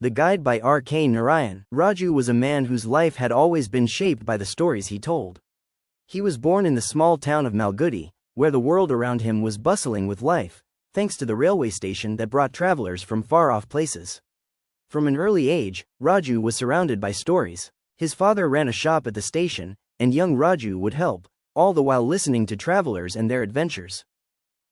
The Guide by R.K Narayan. Raju was a man whose life had always been shaped by the stories he told. He was born in the small town of Malgudi, where the world around him was bustling with life, thanks to the railway station that brought travelers from far-off places. From an early age, Raju was surrounded by stories. His father ran a shop at the station, and young Raju would help, all the while listening to travelers and their adventures.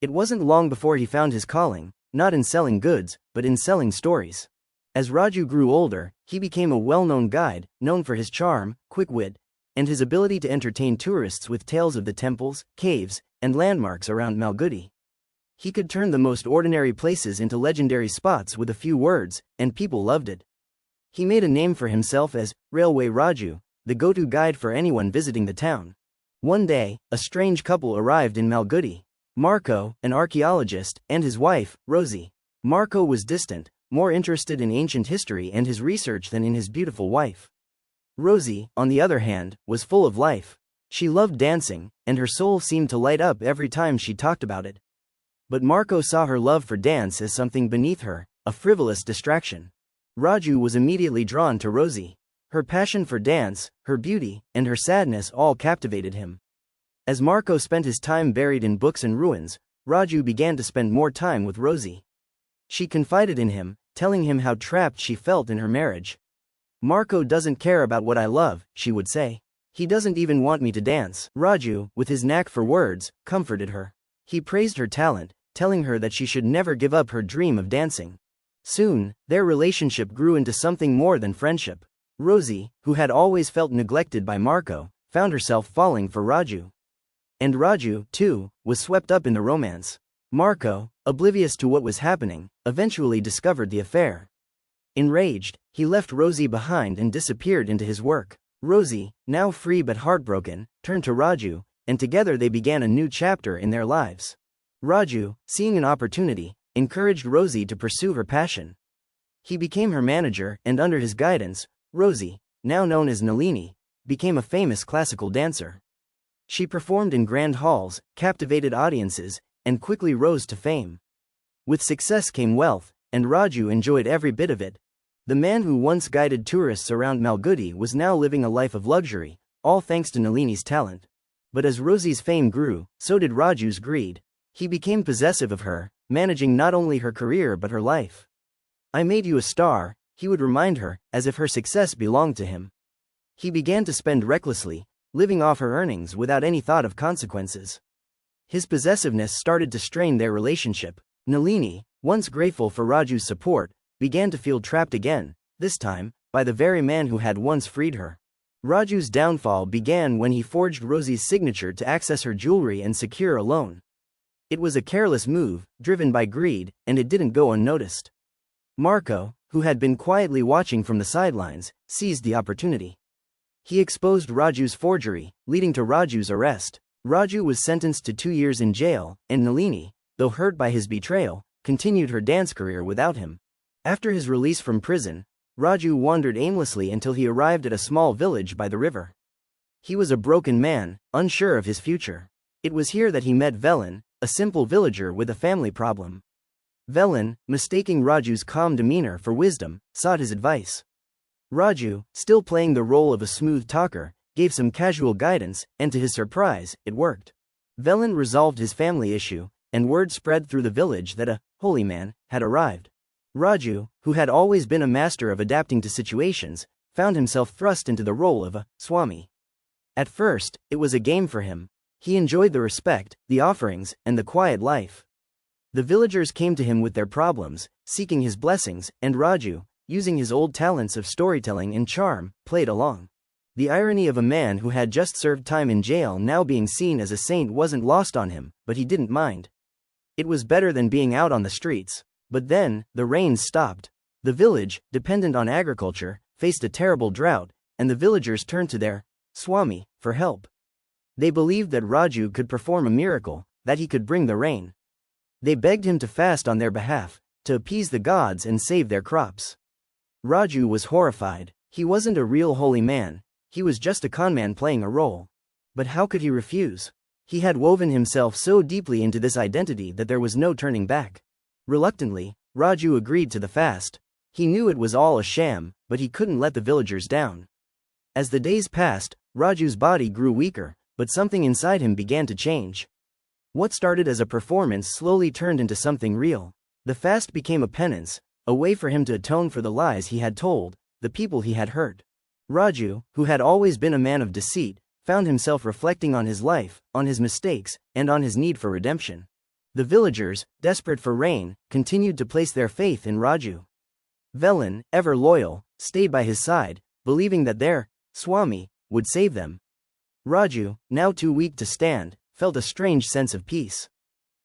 It wasn't long before he found his calling, not in selling goods, but in selling stories. As Raju grew older, he became a well-known guide, known for his charm, quick wit, and his ability to entertain tourists with tales of the temples, caves, and landmarks around Malgudi. He could turn the most ordinary places into legendary spots with a few words, and people loved it. He made a name for himself as Railway Raju, the go-to guide for anyone visiting the town. One day, a strange couple arrived in Malgudi. Marco, an archaeologist, and his wife, Rosie. Marco was distant, more interested in ancient history and his research than in his beautiful wife. Rosie, on the other hand, was full of life. She loved dancing, and her soul seemed to light up every time she talked about it. But Marco saw her love for dance as something beneath her, a frivolous distraction. Raju was immediately drawn to Rosie. Her passion for dance, her beauty, and her sadness all captivated him. As Marco spent his time buried in books and ruins, Raju began to spend more time with Rosie. She confided in him, telling him how trapped she felt in her marriage. "Marco doesn't care about what I love," she would say. "He doesn't even want me to dance." Raju, with his knack for words, comforted her. He praised her talent, telling her that she should never give up her dream of dancing. Soon, their relationship grew into something more than friendship. Rosie, who had always felt neglected by Marco, found herself falling for Raju. And Raju, too, was swept up in the romance. Marco, oblivious to what was happening, eventually discovered the affair. Enraged, he left Rosie behind and disappeared into his work. Rosie, now free but heartbroken, turned to Raju, and together they began a new chapter in their lives. Raju, seeing an opportunity, encouraged Rosie to pursue her passion. He became her manager, and under his guidance, Rosie, now known as Nalini, became a famous classical dancer. She performed in grand halls, captivated audiences, and quickly rose to fame. With success came wealth, and Raju enjoyed every bit of it. The man who once guided tourists around Malgudi was now living a life of luxury, all thanks to Nalini's talent. But as Rosie's fame grew, so did Raju's greed. He became possessive of her, managing not only her career but her life. "I made you a star," he would remind her, as if her success belonged to him. He began to spend recklessly, living off her earnings without any thought of consequences. His possessiveness started to strain their relationship. Nalini, once grateful for Raju's support, began to feel trapped again, this time, by the very man who had once freed her. Raju's downfall began when he forged Rosie's signature to access her jewelry and secure a loan. It was a careless move, driven by greed, and it didn't go unnoticed. Marco, who had been quietly watching from the sidelines, seized the opportunity. He exposed Raju's forgery, leading to Raju's arrest. Raju was sentenced to 2 years in jail, and Nalini, though hurt by his betrayal, continued her dance career without him. After his release from prison, Raju wandered aimlessly until he arrived at a small village by the river. He was a broken man, unsure of his future. It was here that he met Velin, a simple villager with a family problem. Velin, mistaking Raju's calm demeanor for wisdom, sought his advice. Raju, still playing the role of a smooth talker, gave some casual guidance, and to his surprise, it worked. Velin resolved his family issue, and word spread through the village that a holy man had arrived. Raju, who had always been a master of adapting to situations, found himself thrust into the role of a Swami. At first, it was a game for him. He enjoyed the respect, the offerings, and the quiet life. The villagers came to him with their problems, seeking his blessings, and Raju, using his old talents of storytelling and charm, played along. The irony of a man who had just served time in jail now being seen as a saint wasn't lost on him, but he didn't mind. It was better than being out on the streets. But then, the rains stopped. The village, dependent on agriculture, faced a terrible drought, and the villagers turned to their Swami for help. They believed that Raju could perform a miracle, that he could bring the rain. They begged him to fast on their behalf, to appease the gods and save their crops. Raju was horrified. He wasn't a real holy man. He was just a conman playing a role. But how could he refuse? He had woven himself so deeply into this identity that there was no turning back. Reluctantly, Raju agreed to the fast. He knew it was all a sham, but he couldn't let the villagers down. As the days passed, Raju's body grew weaker, but something inside him began to change. What started as a performance slowly turned into something real. The fast became a penance, a way for him to atone for the lies he had told, the people he had hurt. Raju, who had always been a man of deceit, found himself reflecting on his life, on his mistakes, and on his need for redemption. The villagers, desperate for rain, continued to place their faith in Raju. Velan, ever loyal, stayed by his side, believing that their Swami would save them. Raju, now too weak to stand, felt a strange sense of peace.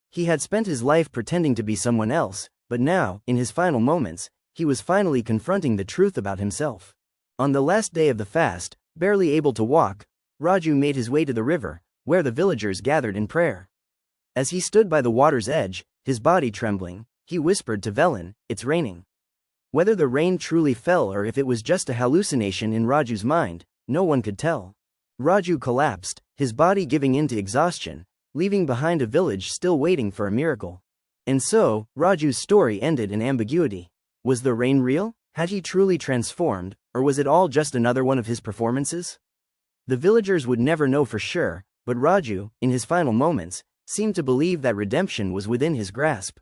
He had spent his life pretending to be someone else, but now, in his final moments, he was finally confronting the truth about himself. On the last day of the fast, barely able to walk, Raju made his way to the river, where the villagers gathered in prayer. As he stood by the water's edge, his body trembling, he whispered to Velan, "It's raining." Whether the rain truly fell or if it was just a hallucination in Raju's mind, no one could tell. Raju collapsed, his body giving in to exhaustion, leaving behind a village still waiting for a miracle. And so, Raju's story ended in ambiguity. Was the rain real? Had he truly transformed, or was it all just another one of his performances? The villagers would never know for sure, but Raju, in his final moments, seemed to believe that redemption was within his grasp.